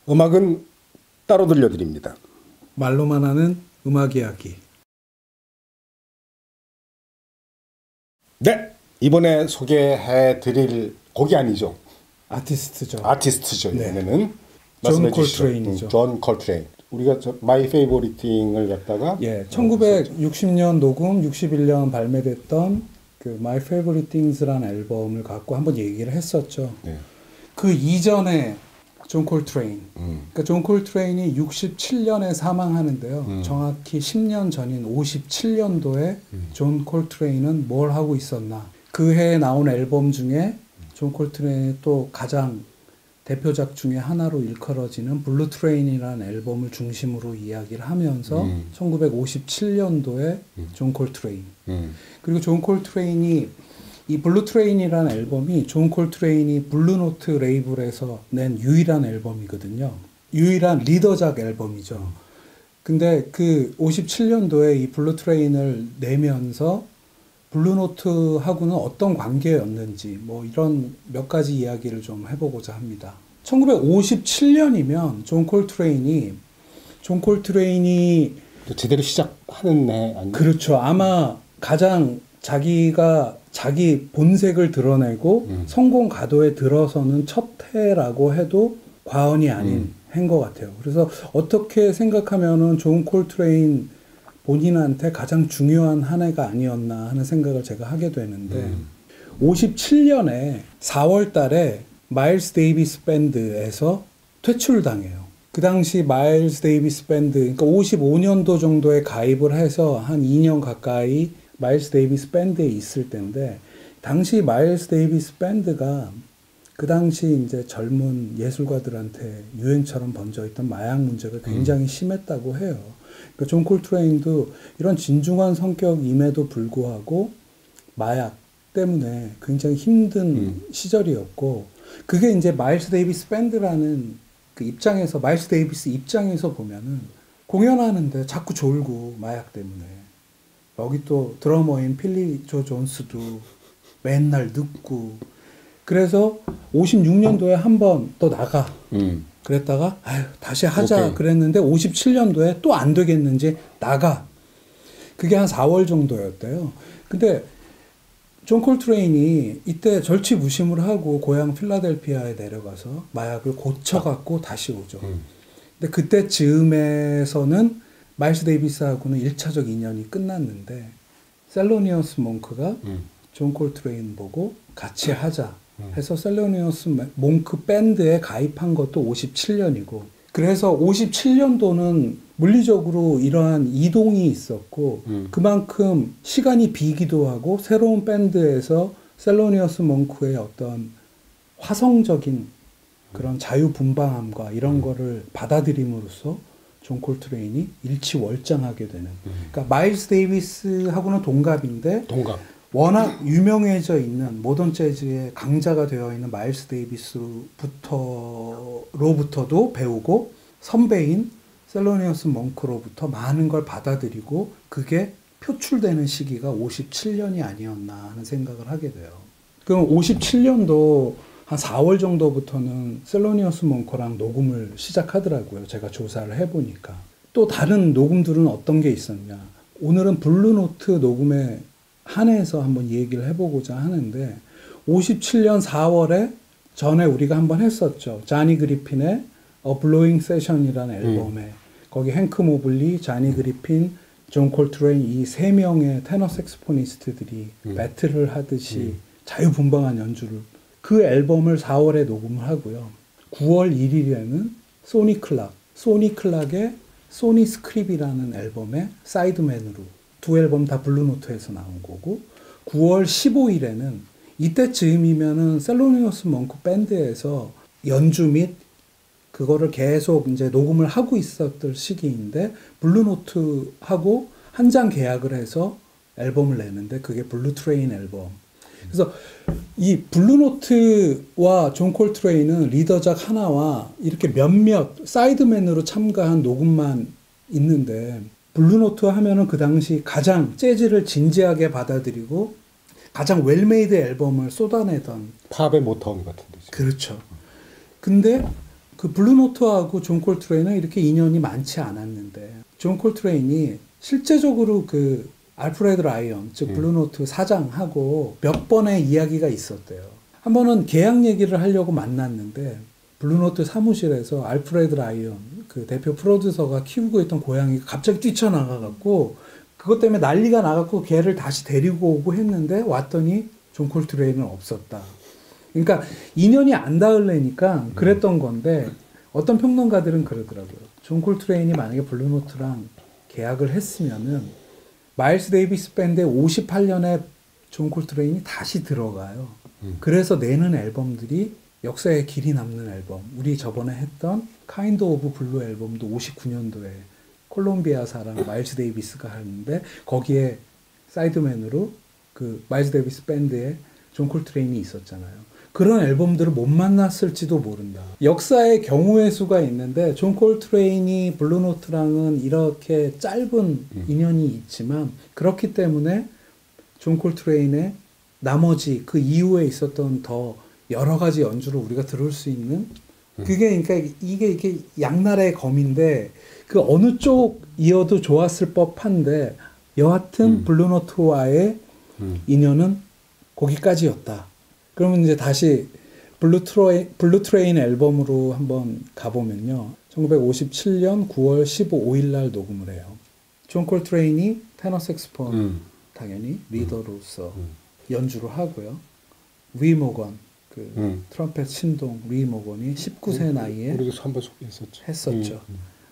음악은 따로 들려드립니다. 말로만 하는 음악 이야기. 네, 이번에 소개해드릴 곡이 아니죠. 아티스트죠. 아티스트죠. 네. 이번에는 존 콜트레인이죠. 존 콜트레인. 우리가 마이 페이보리팅을 갖다가 1960년 녹음, 61년 발매됐던 그 My Favorite Things라는 앨범을 갖고 한번 얘기를 했었죠. 네. 그 이전에 존 콜트레인. 그러니까 존 콜트레인이 67년에 사망하는데요. 정확히 10년 전인 57년도에 존 콜트레인은 뭘 하고 있었나? 그 해에 나온 앨범 중에 존 콜트레인의 또 가장 대표작 중에 하나로 일컬어지는 블루 트레인이라는 앨범을 중심으로 이야기를 하면서 1957년도에 존 콜트레인. 그리고 존 콜트레인이 이 블루 트레인이라는 앨범이 존 콜트레인이 블루노트 레이블에서 낸 유일한 앨범이거든요. 유일한 리더작 앨범이죠. 근데 그 57년도에 이 블루 트레인을 내면서 블루노트하고는 어떤 관계였는지 뭐 이런 몇 가지 이야기를 좀 해보고자 합니다. 1957년이면 존 콜트레인이 제대로 시작하는 해 아니에요? 그렇죠. 아마 가장 자기가 자기 본색을 드러내고 성공 가도에 들어서는 첫 해라고 해도 과언이 아닌 해인 것 같아요. 그래서 어떻게 생각하면은 존 콜트레인 본인한테 가장 중요한 한 해가 아니었나 하는 생각을 제가 하게 되는데 57년에 4월 달에 마일스 데이비스 밴드에서 퇴출당해요. 그 당시 마일스 데이비스 밴드, 그러니까 55년도 정도에 가입을 해서 한 2년 가까이 마일스 데이비스 밴드에 있을 때인데, 당시 마일스 데이비스 밴드가 그 당시 이제 젊은 예술가들한테 유행처럼 번져 있던 마약 문제가 굉장히 심했다고 해요. 그러니까 존 콜트레인도 이런 진중한 성격임에도 불구하고 마약 때문에 굉장히 힘든 시절이었고, 그게 이제 마일스 데이비스 밴드라는 그 입장에서, 마일스 데이비스 입장에서 보면은 공연하는데 자꾸 졸고 마약 때문에, 여기 또 드러머인 필리 조 존스도 맨날 늦고, 그래서 56년도에 한 번 또 나가. 그랬다가 아유, 다시 하자 오케이. 그랬는데 57년도에 또 안 되겠는지 나가. 그게 한 4월 정도였대요. 근데 존 콜트레인이 이때 절치부심을 하고 고향 필라델피아에 내려가서 마약을 고쳐갖고 다시 오죠. 근데 그때 즈음에서는 마일스 데이비스하고는 1차적 인연이 끝났는데, 셀로니어스 몽크가 존 콜트레인 보고 같이 하자 해서 셀로니어스 몽크 밴드에 가입한 것도 57년이고, 그래서 57년도는 물리적으로 이러한 이동이 있었고, 그만큼 시간이 비기도 하고, 새로운 밴드에서 셀로니어스 몽크의 어떤 화성적인 그런 자유분방함과 이런 거를 받아들임으로써 존 콜트레인이 일치월장하게 되는. 그러니까 마일스 데이비스하고는 동갑인데, 워낙 유명해져 있는 모던 재즈의 강자가 되어 있는 마일스 데이비스로부터도 배우고, 선배인 셀로니어스 몽크로부터 많은 걸 받아들이고, 그게 표출되는 시기가 57년이 아니었나 하는 생각을 하게 돼요. 그럼 57년도 한 4월 정도부터는 셀로니어스 몽크랑 녹음을 시작하더라고요. 제가 조사를 해보니까. 또 다른 녹음들은 어떤 게 있었냐. 오늘은 블루노트 녹음에 한해서 한번 얘기를 해보고자 하는데, 57년 4월에 전에 우리가 한번 했었죠. 자니 그리핀의 A Blowing Session이라는 앨범에 거기 행크 모블리, 자니 그리핀, 존 콜트레인 이 세 명의 테너 색스포니스트들이 배틀을 하듯이 자유분방한 연주를, 그 앨범을 4월에 녹음을 하고요. 9월 1일에는 소니 클락의 소니 스크립이라는 앨범의 사이드맨으로, 두 앨범 다 블루노트에서 나온 거고, 9월 15일에는 이때 즈음이면은 셀로니어스 몽크 밴드에서 연주 및 그거를 계속 이제 녹음을 하고 있었던 시기인데, 블루노트하고 한 장 계약을 해서 앨범을 내는데, 그게 블루 트레인 앨범. 그래서 이 블루노트와 존 콜트레인은 리더작 하나와 이렇게 몇몇 사이드맨으로 참가한 녹음만 있는데, 블루노트 하면은 그 당시 가장 재즈를 진지하게 받아들이고 가장 웰메이드 앨범을 쏟아내던 팝의 모타운 같은 데죠. 그렇죠. 근데 그 블루노트하고 존 콜트레인은 이렇게 인연이 많지 않았는데 존 콜트레인이 실제적으로 그 알프레드 라이언 즉 블루노트 사장하고 몇 번의 이야기가 있었대요. 한 번은 계약 얘기를 하려고 만났는데 블루노트 사무실에서 알프레드 라이언 그 대표 프로듀서가 키우고 있던 고양이가 갑자기 뛰쳐나가갖고 그것 때문에 난리가 나갖고 걔를 다시 데리고 오고 했는데 왔더니 존 콜트레인은 없었다. 그러니까 인연이 안 닿으려니까 그랬던 건데 어떤 평론가들은 그러더라고요. 존 콜트레인이 만약에 블루노트랑 계약을 했으면은 마일스 데이비스 밴드의 58년에 존 콜트레인이 다시 들어가요. 그래서 내는 앨범들이 역사에 길이 남는 앨범. 우리 저번에 했던 카인드 오브 블루 앨범도 59년도에 콜롬비아사랑 마일스 데이비스가 하는데 거기에 사이드맨으로 그 마일스 데이비스 밴드에 존 콜트레인이 있었잖아요. 그런 앨범들을 못 만났을지도 모른다. 역사의 경우의 수가 있는데 존 콜트레인이 블루노트랑은 이렇게 짧은 인연이 있지만 그렇기 때문에 존 콜트레인의 나머지 그 이후에 있었던 더 여러 가지 연주를 우리가 들을 수 있는 그게 그러니까 이게 양날의 검인데 그 어느 쪽 이어도 좋았을 법한데 여하튼 블루노트와의 인연은 거기까지였다. 그러면 이제 다시 블루트레인 앨범으로 한번 가보면요. 1957년 9월 15일 날 녹음을 해요. 존 콜트레인이 테너 색스폰 당연히 리더로서 연주를 하고요. 리 모건 그 트럼펫 신동 리 모건이 19세 나이에 우리도 한번 소개했었죠.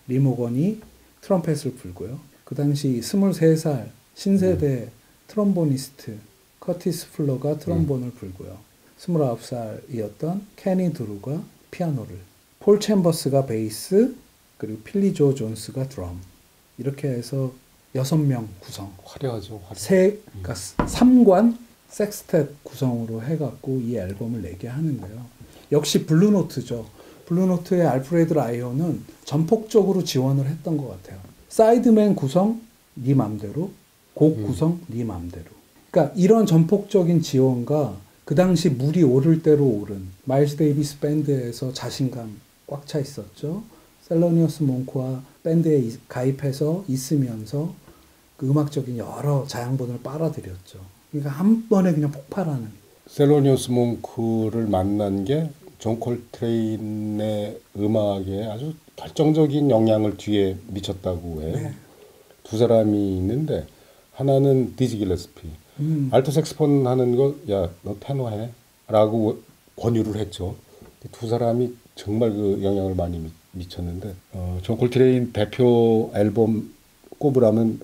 리 모건이 트럼펫을 불고요. 그 당시 23살 신세대 트럼보니스트 커티스 플러가 트럼본을 불고요. 29살이었던 케니 드루가 피아노를, 폴 챔버스가 베이스, 그리고 필리 조 존스가 드럼. 이렇게 해서 6명 구성. 화려하죠. 그러니까 3관 섹스텟 구성으로 해갖고 이 앨범을 내게 하는데요. 역시 블루노트죠. 블루노트의 알프레드 라이언은 전폭적으로 지원을 했던 것 같아요. 사이드맨 구성 네 맘대로, 곡 구성 네 맘대로. 그러니까 이런 전폭적인 지원과 그 당시 물이 오를 대로 오른 마일스 데이비스 밴드에서 자신감 꽉 차 있었죠. 셀러니어스 몽크와 밴드에 가입해서 있으면서 그 음악적인 여러 자양분을 빨아들였죠. 그러니까 한 번에 그냥 폭발하는. 셀로니어스 몽크를 만난 게 존 콜트레인의 음악에 아주 결정적인 영향을 뒤에 미쳤다고 해요. 네. 두 사람이 있는데 하나는 디지 길레스피. 알토 색스폰 하는 거 야 너 테너 해 라고 권유를 했죠. 두 사람이 정말 그 영향을 많이 미쳤는데 존 콜트레인 대표 앨범 꼽으라면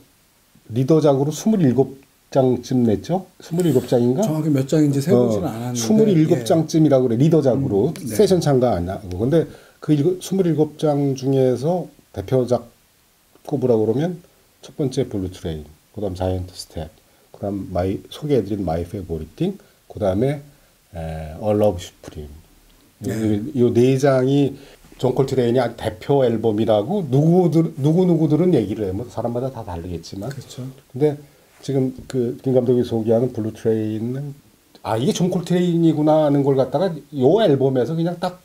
리더작으로 27장쯤 냈죠. 27장인가? 정확히 몇 장인지 세보지는 않았는데 27장쯤이라고 그래. 리더작으로 네. 세션 참가 안 하고. 근데 그 27장 중에서 대표작 꼽으라고 그러면 첫 번째 블루트레인, 그다음 자이언트 스텝, 그다음 소개해드린 마이 페이보리팅, 그다음에 All Love Supreme. 이 네 장이 존 콜트레인이 대표 앨범이라고 누구들은 얘기를 해요. 뭐 사람마다 다 다르겠지만. 그렇죠. 근데 지금 그 김 감독이 소개하는 블루트레인은 이게 존 콜트레인이구나 하는 걸 갖다가 요 앨범에서 그냥 딱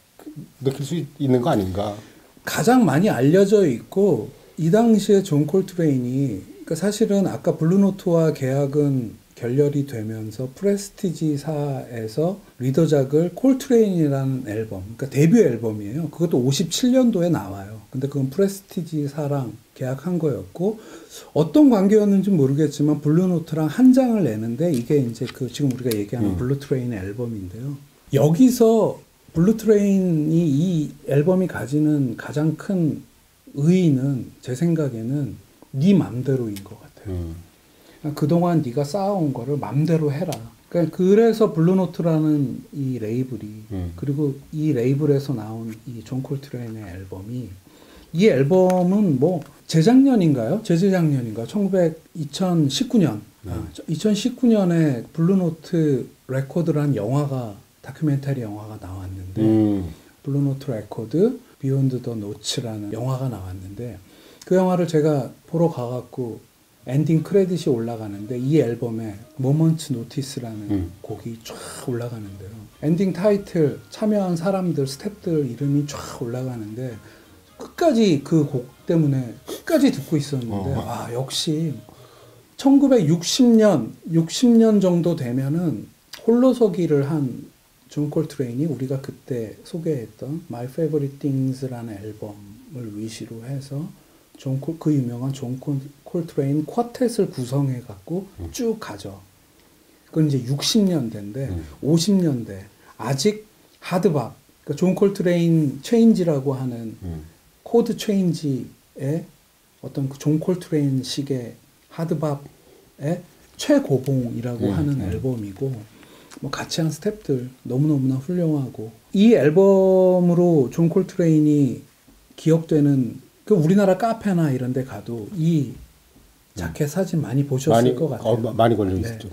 느낄 수 있는 거 아닌가. 가장 많이 알려져 있고 이 당시에 존 콜트레인이 그러니까 사실은 아까 블루노트와 계약은 결렬이 되면서 프레스티지사에서 리더작을 콜트레인이라는 앨범, 그러니까 데뷔 앨범이에요. 그것도 57년도에 나와요. 근데 그건 프레스티지사랑 계약한 거였고 어떤 관계였는지 모르겠지만 블루노트랑 한 장을 내는데 이게 이제 그 지금 우리가 얘기하는 블루트레인의 앨범인데요. 여기서 블루트레인이 이 앨범이 가지는 가장 큰 의의는 제 생각에는 네 맘대로인 것 같아요. 그동안 네가 쌓아온 거를 맘대로 해라. 그러니까 그래서 블루노트라는 이 레이블이 그리고 이 레이블에서 나온 이 존 콜트레인의 앨범이 이 앨범은 뭐 재작년인가요? 재작년인가? 2019년 2019년에 블루노트 레코드라는 영화가 다큐멘터리 영화가 나왔는데 블루노트 레코드 비욘드 더 노츠라는 영화가 나왔는데 그 영화를 제가 보러 가갖고 엔딩 크레딧이 올라가는데 이 앨범에 Moments Notice라는 곡이 쫙 올라가는데요. 엔딩 타이틀 참여한 사람들 스태프들 이름이 쫙 올라가는데 끝까지 그 곡 때문에 끝까지 듣고 있었는데 아 역시 1960년 정도 되면은 홀로서기를 한 존 콜트레인이 우리가 그때 소개했던 My Favorite Things라는 앨범을 위시로 해서 그 유명한 존 콜트레인 쿼텟을 구성해 갖고 쭉 가죠. 그건 이제 60년대인데 50년대 아직 하드밥, 그러니까 존 콜트레인 체인지라고 하는 코드 체인지의 어떤 그 존 콜트레인 식의 하드밥의 최고봉이라고 하는 앨범이고 뭐 같이 한 스태프들 너무너무나 훌륭하고 이 앨범으로 존 콜트레인이 기억되는 그 우리나라 카페나 이런 데 가도 이 자켓 사진 많이 보셨을 것 같아요. 많이 걸려 있었죠.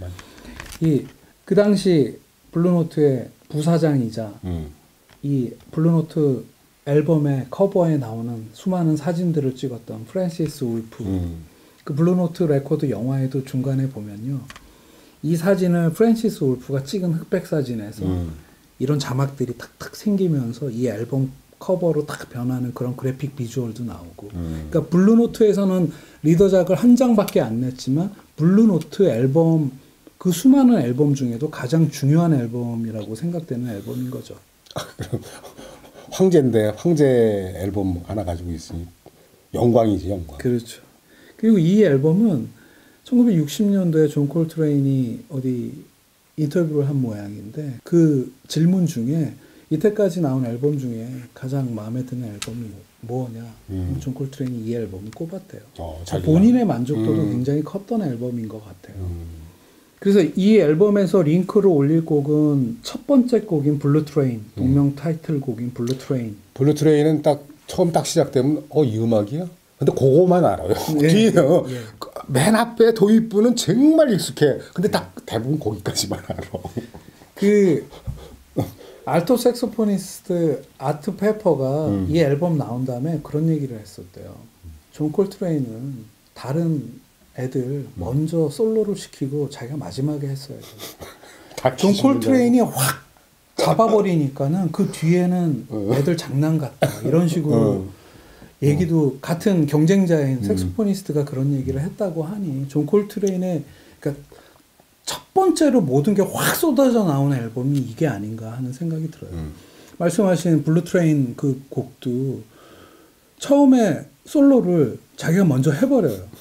이 그 당시 블루노트의 부사장이자 이 블루노트 앨범의 커버에 나오는 수많은 사진들을 찍었던 프랜시스 울프 그 블루노트 레코드 영화에도 중간에 보면요. 이 사진을 프랜시스 울프가 찍은 흑백 사진에서 이런 자막들이 탁탁 생기면서 이 앨범 커버로 딱 변하는 그런 그래픽 비주얼도 나오고 그러니까 블루노트에서는 리더작을 한 장밖에 안 냈지만 블루노트 앨범 그 수많은 앨범 중에도 가장 중요한 앨범이라고 생각되는 앨범인 거죠. 그럼 황제인데 황제 앨범 하나 가지고 있으니 영광이지 영광. 그렇죠. 그리고 이 앨범은 1960년도에 존 콜트레인이 어디 인터뷰를 한 모양인데 그 질문 중에 이때까지 나온 앨범 중에 가장 마음에 드는 앨범이 뭐냐? 존 콜트레인이 이 앨범을 꼽았대요. 본인의 만족도도 굉장히 컸던 앨범인 것 같아요. 그래서 이 앨범에서 링크를 올릴 곡은 첫 번째 곡인 블루트레인, 동명 타이틀곡인 블루트레인. 블루트레인은 처음 시작되면 이 음악이야? 근데 그거만 알아요. 뒤에는 맨 앞에 도입부는 정말 익숙해. 근데 딱 대부분 거기까지만 알아. 그 알토 색소포니스트 아트 페퍼가 이 앨범 나온 다음에 그런 얘기를 했었대요. 존 콜트레인은 다른 애들 먼저 솔로를 시키고 자기가 마지막에 했어야 돼. 존 콜트레인이 확 잡아버리니까는 그 뒤에는 애들 장난 같다. 이런 식으로 얘기도 같은 경쟁자인 색소포니스트가 그런 얘기를 했다고 하니 존 콜트레인의 그러니까 첫 번째로 모든 게 확 쏟아져 나오는 앨범이 이게 아닌가 하는 생각이 들어요. 말씀하신 블루트레인 그 곡도 처음에 솔로를 자기가 먼저 해버려요.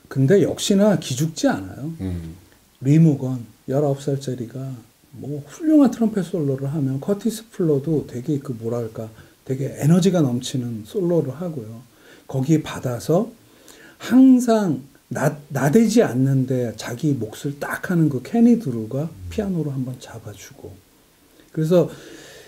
근데 역시나 기죽지 않아요. 리무건 19살짜리가 뭐 훌륭한 트럼펫 솔로를 하면 커티스 플러도 되게 그 뭐랄까 되게 에너지가 넘치는 솔로를 하고요. 거기에 받아서 항상 나대지 않는데 자기 몫을 딱 하는 그 케니 드루가 피아노로 한번 잡아주고. 그래서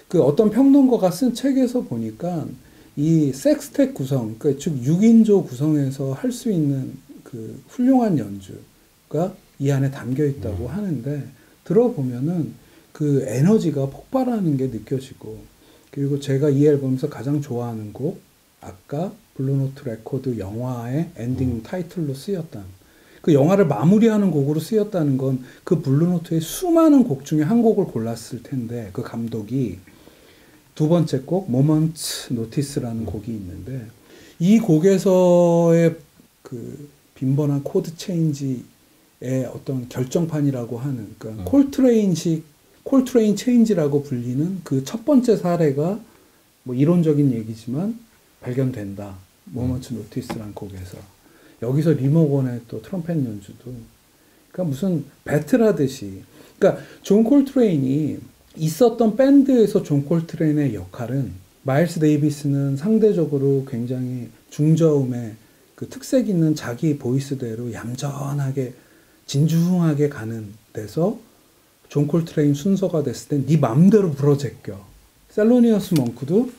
그 어떤 평론가가 쓴 책에서 보니까 이 섹스텟 구성, 그러니까 즉 6인조 구성에서 할 수 있는 그 훌륭한 연주가 이 안에 담겨 있다고 하는데 들어보면은 그 에너지가 폭발하는 게 느껴지고 그리고 제가 이 앨범에서 가장 좋아하는 곡 아까 블루노트 레코드 영화의 엔딩 타이틀로 쓰였던 그 영화를 마무리하는 곡으로 쓰였다는 건 그 블루노트의 수많은 곡 중에 한 곡을 골랐을 텐데 그 감독이 두 번째 곡 Moments Notice라는 곡이 있는데 이 곡에서의 그 빈번한 코드 체인지의 어떤 결정판이라고 하는 그러니까 콜트레인 체인지라고 불리는 그 첫 번째 사례가 뭐 이론적인 얘기지만 발견된다. 모먼트 노티스라는 곡에서 여기서 리모건의 또 트럼펫 연주도 그러니까 무슨 배틀하듯이 그러니까 존 콜트레인이 있었던 밴드에서 존 콜트레인의 역할은 마일스 데이비스는 상대적으로 굉장히 중저음의 그 특색 있는 자기 보이스대로 얌전하게 진중하게 가는 데서 존 콜트레인 순서가 됐을 땐 네 맘대로 불어 제껴. 셀로니어스 몽크도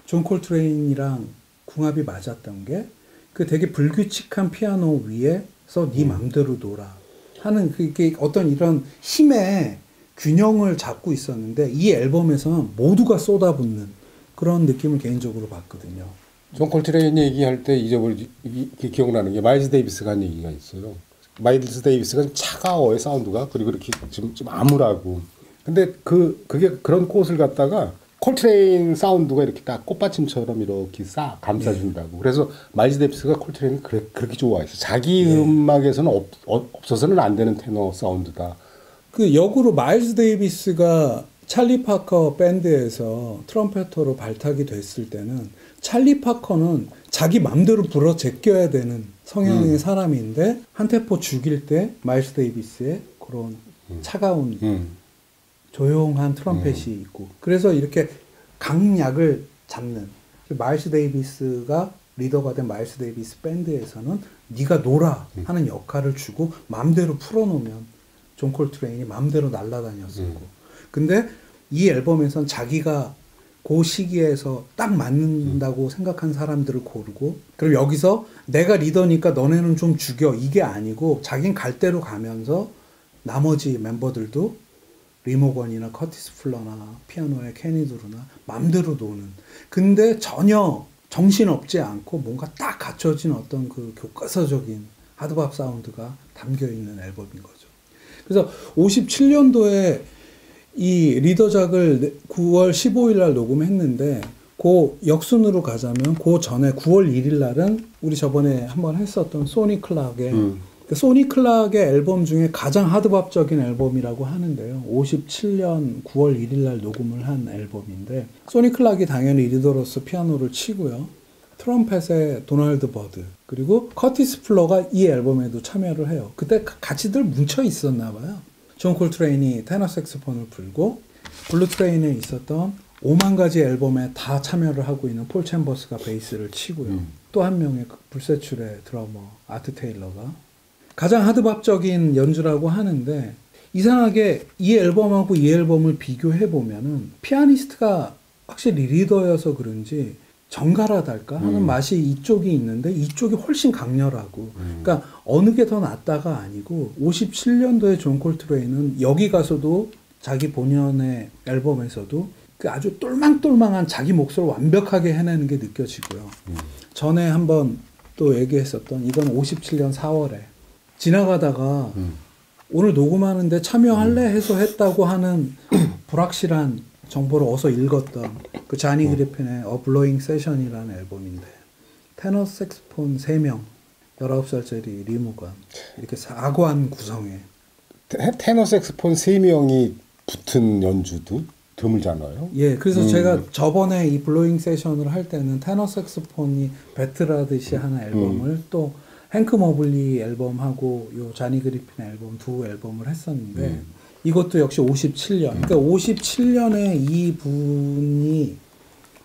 존 콜트레인이랑 궁합이 맞았던 게 그 되게 불규칙한 피아노 위에서 네 맘대로 놀아 하는 그게 어떤 이런 힘의 균형을 잡고 있었는데 이 앨범에서는 모두가 쏟아붓는 그런 느낌을 개인적으로 받거든요. 존 콜트레인 얘기할 때 기억나는 게 마일스 데이비스가 한 얘기가 있어요. 마일스 데이비스가 좀 차가워요, 사운드가. 그리고 이렇게 좀 암울하고. 근데 그게 그런 꽃을 갖다가 콜트레인 사운드가 이렇게 딱 꽃받침처럼 이렇게 싹 감싸준다고. 그래서 마일스 데이비스가 콜트레인을 그렇게 좋아했어. 자기 음악에서는 없어서는 안 되는 테너 사운드다. 그 역으로 마일스 데이비스가 찰리 파커 밴드에서 트럼펫터로 발탁이 됐을 때는 찰리 파커는 자기 맘대로 불어 제껴야 되는 성향의 사람인데 한 템포 죽일 때 마일스 데이비스의 그런 차가운 조용한 트럼펫이 있고 그래서 이렇게 강약을 잡는 마일스 데이비스가 리더가 된 마일스 데이비스 밴드에서는 네가 놀아 하는 역할을 주고 맘대로 풀어놓으면 존 콜트레인이 맘대로 날아다녔었고 근데 이 앨범에선 자기가 그 시기에서 딱 맞는다고 생각한 사람들을 고르고 그리고 여기서 내가 리더니까 너네는 좀 죽여 이게 아니고 자긴 갈 대로 가면서 나머지 멤버들도 리모건이나 커티스 플러나 피아노의 케니 드루나 맘대로 노는 근데 전혀 정신없지 않고 뭔가 딱 갖춰진 어떤 그 교과서적인 하드밥 사운드가 담겨있는 앨범인 거죠. 그래서 57년도에 이 리더작을 9월 15일 날 녹음했는데 그 역순으로 가자면 그 전에 9월 1일 날은 우리 저번에 한번 했었던 소니 클락의 소니 클락의 앨범 중에 가장 하드밥적인 앨범이라고 하는데요. 57년 9월 1일 날 녹음을 한 앨범인데 소니 클락이 당연히 리더로서 피아노를 치고요. 트럼펫의 도널드 버드 그리고 커티스 플러가 이 앨범에도 참여를 해요. 그때 같이들 뭉쳐 있었나 봐요. 존 콜트레인이 테너 색소폰을 불고 블루 트레인에 있었던 5만 가지 앨범에 다 참여를 하고 있는 폴 챔버스가 베이스를 치고요. 또 한 명의 불세출의 드러머 아트 테일러가 가장 하드밥적인 연주라고 하는데 이상하게 이 앨범하고 이 앨범을 비교해 보면은 피아니스트가 확실히 리더여서 그런지 정갈하달까 하는 맛이 이쪽이 있는데 이쪽이 훨씬 강렬하고 그러니까 어느 게 더 낫다가 아니고 57년도에 존 콜트레인은 여기 가서도 자기 본연의 앨범에서도 그 아주 똘망똘망한 자기 몫을 완벽하게 해내는 게 느껴지고요. 전에 한번 또 얘기했었던 이건 57년 4월에 지나가다가 오늘 녹음하는데 참여할래 해서 했다고 하는 불확실한 정보를 어서 읽었던 그 자니 그리핀의 A Blowing Session이라는 앨범인데 테너 색스폰 3명 19살짜리 리모건 이렇게 사고한 구성에 테너 색스폰 3명이 붙은 연주도 드물잖아요. 예, 그래서 제가 저번에 이 블로잉 세션을 할 때는 테너 색스폰이 배틀하듯이 하는 앨범을 또 행크 머블리 앨범하고 요 자니 그리핀 앨범 두 앨범을 했었는데 이것도 역시 57년. 그러니까 57년에 이 분이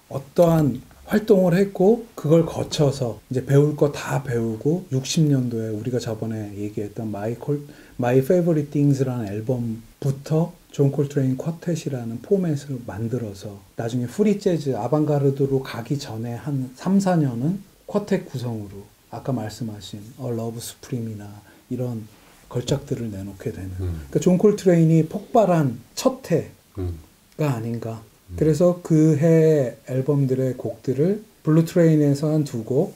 어떠한 활동을 했고 그걸 거쳐서 이제 배울 거 다 배우고 60년도에 우리가 저번에 얘기했던 My Favorite Things라는 앨범부터 존 콜트레인 쿼텟이라는 포맷을 만들어서 나중에 프리 재즈 아방가르드로 가기 전에 한 3, 4년은 쿼텟 구성으로 아까 말씀하신 A Love Supreme이나 이런 걸작들을 내놓게 되는. 그러니까 존 콜트레인이 폭발한 첫 해가 아닌가. 그래서 그 해 앨범들의 곡들을 블루 트레인에서 한 2곡,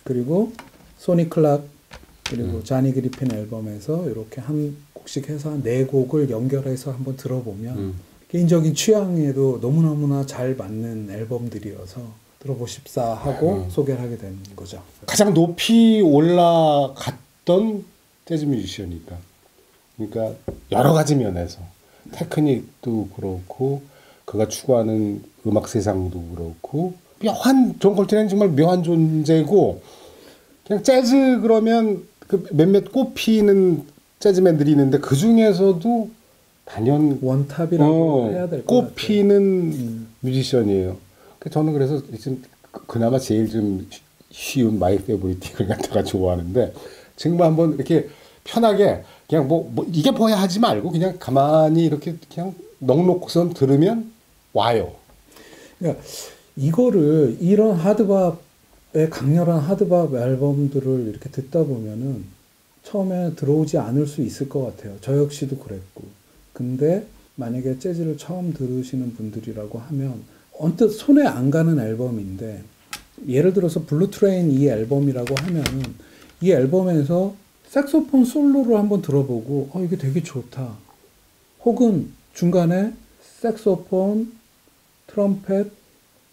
그리고 소니 클락, 그리고 자니 그리핀 앨범에서 이렇게 한 곡씩 해서 한 4곡을 연결해서 한번 들어보면 개인적인 취향에도 너무너무나 잘 맞는 앨범들이어서 들어보십사 하고 소개를 하게 된 거죠. 가장 높이 올라갔던 재즈 뮤지션이니까. 그러니까 여러 가지 면에서 테크닉도 그렇고 그가 추구하는 음악 세상도 그렇고 존 콜트레인은 정말 묘한 존재고 그냥 재즈 그러면 그 몇몇 꼽히는 재즈맨들이 있는데 그 중에서도 단연 원탑이라고 해야 될 것 같아요. 꼽히는 뮤지션이에요. 저는 그래서 지금 그나마 제일 좀 쉬운 마이 페이보리팅을 갖다가 좋아하는데 지금 한번 이렇게 편하게 그냥 뭐 이게 뭐야 하지 말고 그냥 가만히 이렇게 그냥 넋놓고선 들으면 와요. 그러니까 이거를 이런 하드밥의 강렬한 하드밥 앨범들을 이렇게 듣다 보면은 처음에 들어오지 않을 수 있을 것 같아요. 저 역시도 그랬고. 근데 만약에 재즈를 처음 들으시는 분들이라고 하면 언뜻 손에 안 가는 앨범인데 예를 들어서 블루트레인 이 앨범이라고 하면은 이 앨범에서 색소폰 솔로를 한번 들어보고 이게 되게 좋다. 혹은 중간에 색소폰, 트럼펫,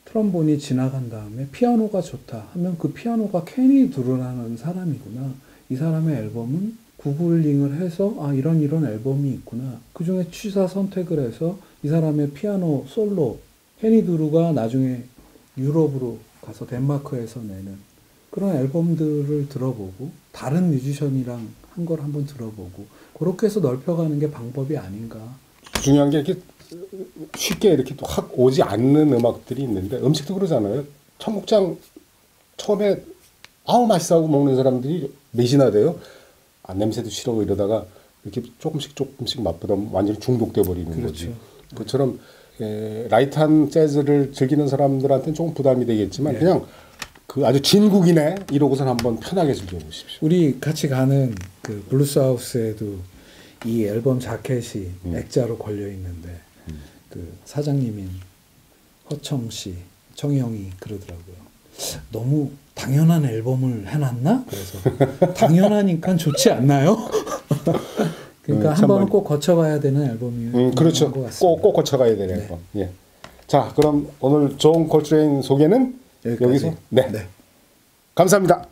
트럼본이 지나간 다음에 피아노가 좋다 하면 그 피아노가 케니 두루라는 사람이구나. 이 사람의 앨범은 구글링을 해서 이런 앨범이 있구나. 그 중에 취사 선택을 해서 이 사람의 피아노 솔로, 케니 두루가 나중에 유럽으로 가서 덴마크에서 내는 그런 앨범들을 들어보고 다른 뮤지션이랑 한 걸 한번 들어보고 그렇게 해서 넓혀가는 게 방법이 아닌가. 중요한 게 이렇게 쉽게 이렇게 또 확 오지 않는 음악들이 있는데 음식도 그러잖아요. 청국장 처음에 맛있어 하고 먹는 사람들이 몇이나 돼요. 냄새도 싫어하고 이러다가 이렇게 조금씩 맛보다 완전히 중독돼 버리는 그렇죠. 거지. 그처럼 라이트한 재즈를 즐기는 사람들한테는 조금 부담이 되겠지만 그냥 그 아주 진국이네 이러고선 한번 편하게 즐겨보십시오. 우리 같이 가는 그 블루스하우스에도 이 앨범 자켓이 액자로 걸려 있는데 그 사장님인 허청 씨, 청형이 그러더라고요. 너무 당연한 앨범을 해놨나? 그래서 당연하니까 좋지 않나요? 그러니까 한 번은 꼭 거쳐가야 되는 앨범이에요. 그렇죠. 꼭 거쳐가야 되는 앨범. 예. 자, 그럼 오늘 존 콜트레인 소개는 여기서 네. 감사합니다.